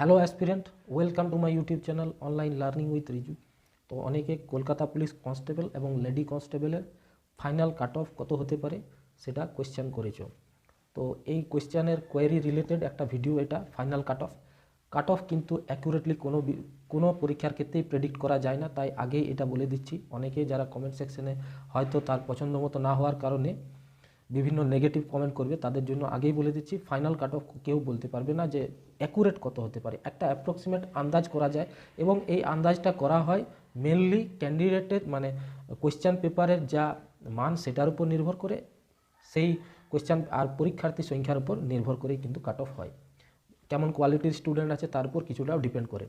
Hello aspirant, welcome to my YouTube channel online learning with Riju. তো অনেকে Kolkata police constable এবং lady কনস্টেবলের final কাট off কত হতে পারে সেটা কোয়েশ্চেন করেছো। তো এই কোয়েশ্চেনের কোয়েরি রিলেটেড একটা ভিডিও, এটা ফাইনাল কাট অফ কিন্তু অ্যাকুরেটলি কোনো পরীক্ষার ক্ষেত্রেই প্রেডিক্ট করা যায় না, তাই আগেই এটা বলে দিচ্ছি। অনেকে যারা কমেন্ট সেকশনে হয়তো তার পছন্দ মতো না হওয়ার কারণে বিভিন্ন নেগেটিভ কমেন্ট করবে, তাদের জন্য আগেই বলে দিচ্ছি ফাইনাল কাট অফ কেউ বলতে পারবে না যে অ্যাকুরেট কত হতে পারে। একটা অ্যাপ্রক্সিমেট আন্দাজ করা যায় এবং এই আন্দাজটা করা হয় মেনলি ক্যান্ডিডেটের মানে কোয়েশ্চেন পেপারের যা মান সেটার উপর নির্ভর করে, সেই কোয়েশ্চেন আর পরীক্ষার্থী সংখ্যার উপর নির্ভর করেই কিন্তু কাট অফ হয়। কেমন কোয়ালিটির স্টুডেন্ট আছে তার উপর কিছুটাও ডিপেন্ড করে।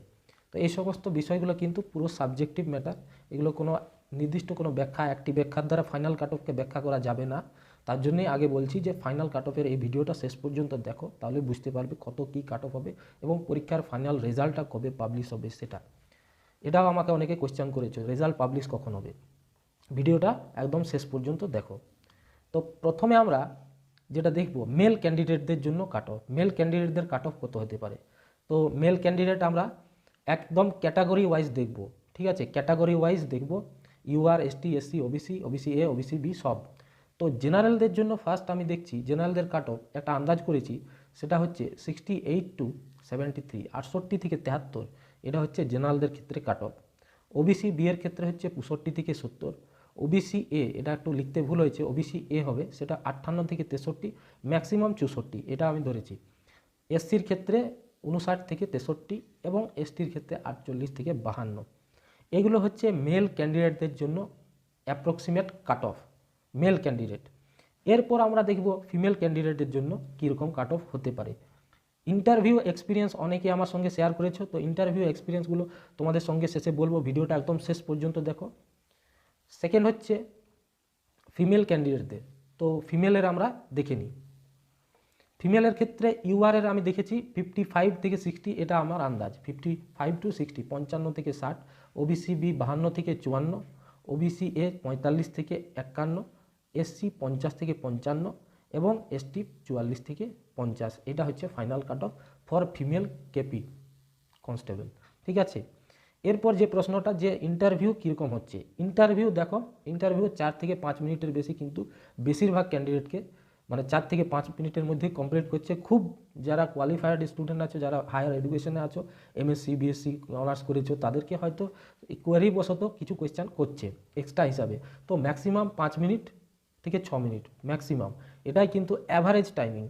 তো এই সমস্ত বিষয়গুলো কিন্তু পুরো সাবজেক্টিভ ম্যাটার, এগুলো কোনো নির্দিষ্ট কোনো ব্যাখ্যা, একটি ব্যাখ্যার দ্বারা ফাইনাল কাট অফকে ব্যাখ্যা করা যাবে না। তার জন্যই আগে বলছি যে ফাইনাল কাট অফের এই ভিডিওটা শেষ পর্যন্ত দেখো, তাহলে বুঝতে পারবে কত কী কাট অফ হবে এবং পরীক্ষার ফাইনাল রেজাল্টটা কবে পাবলিশ হবে সেটা। এটাও আমাকে অনেকে কোয়েশ্চেন করেছে, রেজাল্ট পাবলিশ কখন হবে। ভিডিওটা একদম শেষ পর্যন্ত দেখো। তো প্রথমে আমরা যেটা দেখব মেল ক্যান্ডিডেটদের জন্য কাট অফ, মেল ক্যান্ডিডেটদের কাট অফ কত হতে পারে। তো মেল ক্যান্ডিডেট আমরা একদম ক্যাটাগরি ওয়াইজ দেখব, ঠিক আছে, ক্যাটাগরি ওয়াইজ দেখব, UR, ST, SC, OBC, OBC A, OBC B সব। তো জেনারেলদের জন্য ফার্স্ট আমি দেখছি জেনারেলদের কাট অফ একটা আন্দাজ করেছি, সেটা হচ্ছে 68 টু 73, 68 থেকে 73, এটা হচ্ছে জেনারেলদের ক্ষেত্রে কাট অফ। ওবিসি বি এর ক্ষেত্রে হচ্ছে 65 থেকে 70, ওবিসি এ এটা একটু লিখতে ভুল হয়েছে, ওবিসি এ হবে সেটা 58 থেকে 63, ম্যাক্সিমাম 64, এটা আমি ধরেছি। এসসির ক্ষেত্রে 59 থেকে 63 এবং এসটির ক্ষেত্রে 48 থেকে 52। এগুলো হচ্ছে মেল ক্যান্ডিডেটদের জন্য অ্যাপ্রক্সিমেট কাট অফ, মেল ক্যান্ডিডেট। এরপর আমরা দেখব ফিমেল ক্যান্ডিডেটের জন্য কীরকম কাট অফ হতে পারে। ইন্টারভিউ এক্সপিরিয়েন্স অনেকে আমার সঙ্গে শেয়ার করেছো, তো ইন্টারভিউ এক্সপিরিয়েন্সগুলো তোমাদের সঙ্গে শেষে বলবো, ভিডিওটা একদম শেষ পর্যন্ত দেখো। সেকেন্ড হচ্ছে ফিমেল ক্যান্ডিডেটদের, তো ফিমেলের আমরা দেখে নিই। ফিমেলের ক্ষেত্রে ইউআরের আমি দেখেছি 55 থেকে 60, এটা আমার আন্দাজ 55 টু 60, 55 থেকে 60, ওবিসি বি 52 থেকে 54, ওবিসি এ 45 থেকে 51, এসসি 50 থেকে 55 এবং এসটি 44 থেকে 50। এটা হচ্ছে final cut off for female KP constable, ঠিক আছে। এরপর যে প্রশ্নটা যে ইন্টারভিউ কীরকম হচ্ছে, ইন্টারভিউ দেখো, ইন্টারভিউ 4 থেকে 5 মিনিটের বেশি কিন্তু বেশিরভাগ ক্যান্ডিডেটকে মানে 4 থেকে 5 মিনিটের মধ্যে কমপ্লিট করছে। খুব যারা কোয়ালিফাইড স্টুডেন্ট আছো, যারা হায়ার এডুকেশনে আছো, এমএসসি বিএসসি অনার্স করেছো, তাদেরকে হয়তো কোয়ারি বশত কিছু কোয়েশ্চেন করছে এক্সট্রা হিসাবে। তো ম্যাক্সিমাম 5 মিনিট থেকে 6 মিনিট ম্যাক্সিমাম, এটাই কিন্তু অ্যাভারেজ টাইমিং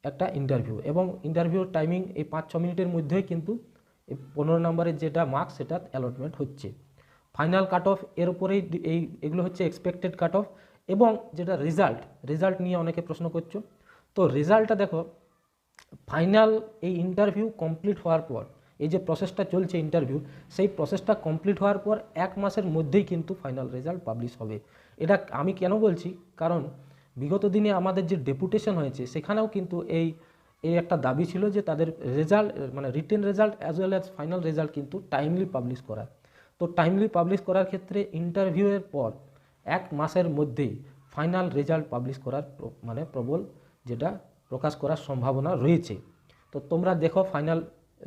একটা ইন্টারভিউ। এবং ইন্টারভিউর টাইমিং এই 5-6 মিনিটের মধ্যেই কিন্তু 15 নম্বরের যেটা মার্কস সেটা অ্যালটমেন্ট হচ্ছে। ফাইনাল কাট অফ এর উপরেই এগুলো হচ্ছে এক্সপেক্টেড কাট অফ। এবং যেটা রেজাল্ট নিয়ে অনেকে প্রশ্ন করছো, তো রেজাল্টটা দেখো, ফাইনাল এই ইন্টারভিউ কমপ্লিট হওয়ার পর, এই যে প্রসেসটা চলছে ইন্টারভিউ, সেই প্রসেসটা কমপ্লিট হওয়ার পর 1 মাসের মধ্যেই কিন্তু ফাইনাল রেজাল্ট পাবলিশ হবে। এটা আমি কেন বলছি, কারণ বিগত দিনে আমাদের যে ডেপুটেশন হয়েছে সেখানেও কিন্তু এই একটা দাবি ছিল যে তাদের রেজাল্ট মানে written result as well as final result কিন্তু টাইমলি পাবলিশ করা। তো টাইমলি পাবলিশ করার ক্ষেত্রে ইন্টারভিউয়ের পর 1 মাসের মধ্যেই ফাইনাল রেজাল্ট পাবলিশ করার মানে প্রবল যেটা প্রকাশ করার সম্ভাবনা রয়েছে। তো তোমরা দেখো ফাইনাল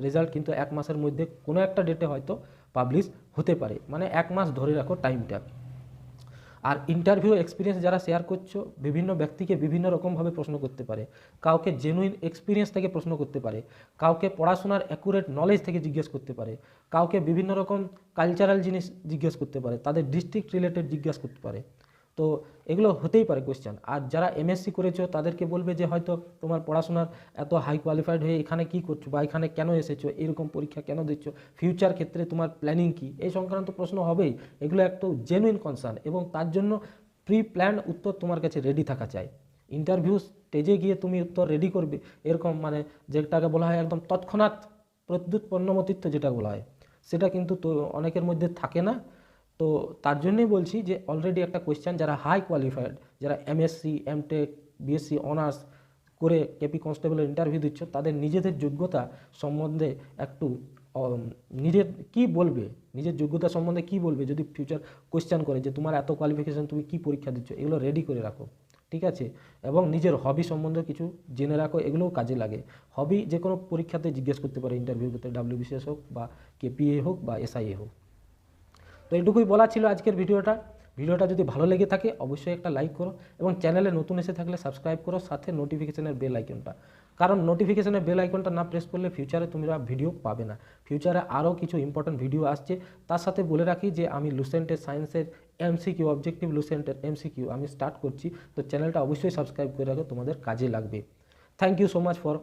রেজাল্ট কিন্তু 1 মাসের মধ্যে কোনো একটা ডেটে হয়তো পাবলিশ হতে পারে, মানে 1 মাস ধরে রাখো টাইমটা। আর ইন্টারভিউ এক্সপিরিয়েন্স যারা শেয়ার করছো, বিভিন্ন ব্যক্তিকে বিভিন্ন রকমভাবে প্রশ্ন করতে পারে, কাউকে জেনুইন এক্সপিরিয়েন্স থেকে প্রশ্ন করতে পারে, কাউকে পড়াশোনার অ্যাকুরেট নলেজ থেকে জিজ্ঞেস করতে পারে, কাউকে বিভিন্ন রকম কালচারাল জিনিস জিজ্ঞেস করতে পারে, তাদের ডিস্ট্রিক্ট রিলেটেড জিজ্ঞেস করতে পারে। তো এগুলো হতেই পারে কোয়েশ্চেন। আর যারা এমএসসি করেছো তাদেরকে বলবে যে হয়তো তোমার পড়াশোনার এত হাই কোয়ালিফাইড হয়ে এখানে কি করছো বা এখানে কেন এসেছো, এরকম পরীক্ষা কেন দিচ্ছ, ফিউচার ক্ষেত্রে তোমার প্ল্যানিং কি, এই সংক্রান্ত প্রশ্ন হবেই। এগুলো একটু জেনুইন কনসার্ন এবং তার জন্য প্রি প্ল্যান্ড উত্তর তোমার কাছে রেডি থাকা চাই। ইন্টারভিউ স্টেজে গিয়ে তুমি উত্তর রেডি করবে এরকম মানে যেটাকে বলা হয় একদম তৎক্ষণাৎ প্রদ্যুৎ পণ্যমতিত্ব যেটা বলা হয়, সেটা কিন্তু তো অনেকের মধ্যে থাকে না। তো তার জন্যই বলছি যে অলরেডি একটা কোয়েশ্চেন, যারা হাই কোয়ালিফাইড, যারা এমএসসি, এমটেক, বিএসসি অনার্স করে কেপি কনস্টেবলের ইন্টারভিউ দিচ্ছ, তাদের নিজেদের যোগ্যতা সম্বন্ধে একটু নিজের কি বলবে, নিজের যোগ্যতা সম্বন্ধে কি বলবে যদি ফিউচার কোয়েশ্চেন করে যে তোমার এত কোয়ালিফিকেশন, তুমি কি পরীক্ষা দিচ্ছ, এগুলো রেডি করে রাখো, ঠিক ঠিক আছে, এবং নিজের হবি সম্বন্ধে কিছু জেনে রাখো, এগুলোও কাজে লাগে। হবি যে কোনো পরীক্ষাতে জিজ্ঞেস করতে পারে, ইন্টারভিউ করতে, WBCS হোক বা KPA হোক বা SIA হোক। তো এইটুকুই বলা ছিল আজকের ভিডিওটা যদি ভালো লেগে থাকে অবশ্যই একটা লাইক করো, এবং চ্যানেলে নতুন এসে থাকলে সাবস্ক্রাইব করো, সাথে নোটিফিকেশনের বেল আইকনটা, কারণ নোটিফিকেশনের বেল আইকনটা না প্রেস করলে ফিউচারে তোমরা ভিডিও পাবে না। ফিউচারে আরও কিছু ইম্পর্টেন্ট ভিডিও আসছে। তার সাথে বলে রাখি যে আমি লুসেন্টের সায়েন্সের MCQ, অবজেক্টিভ লুসেন্টের MCQ আমি স্টার্ট করছি, তো চ্যানেলটা অবশ্যই সাবস্ক্রাইব করে রাখো, তোমাদের কাজে লাগবে। Thank you so much for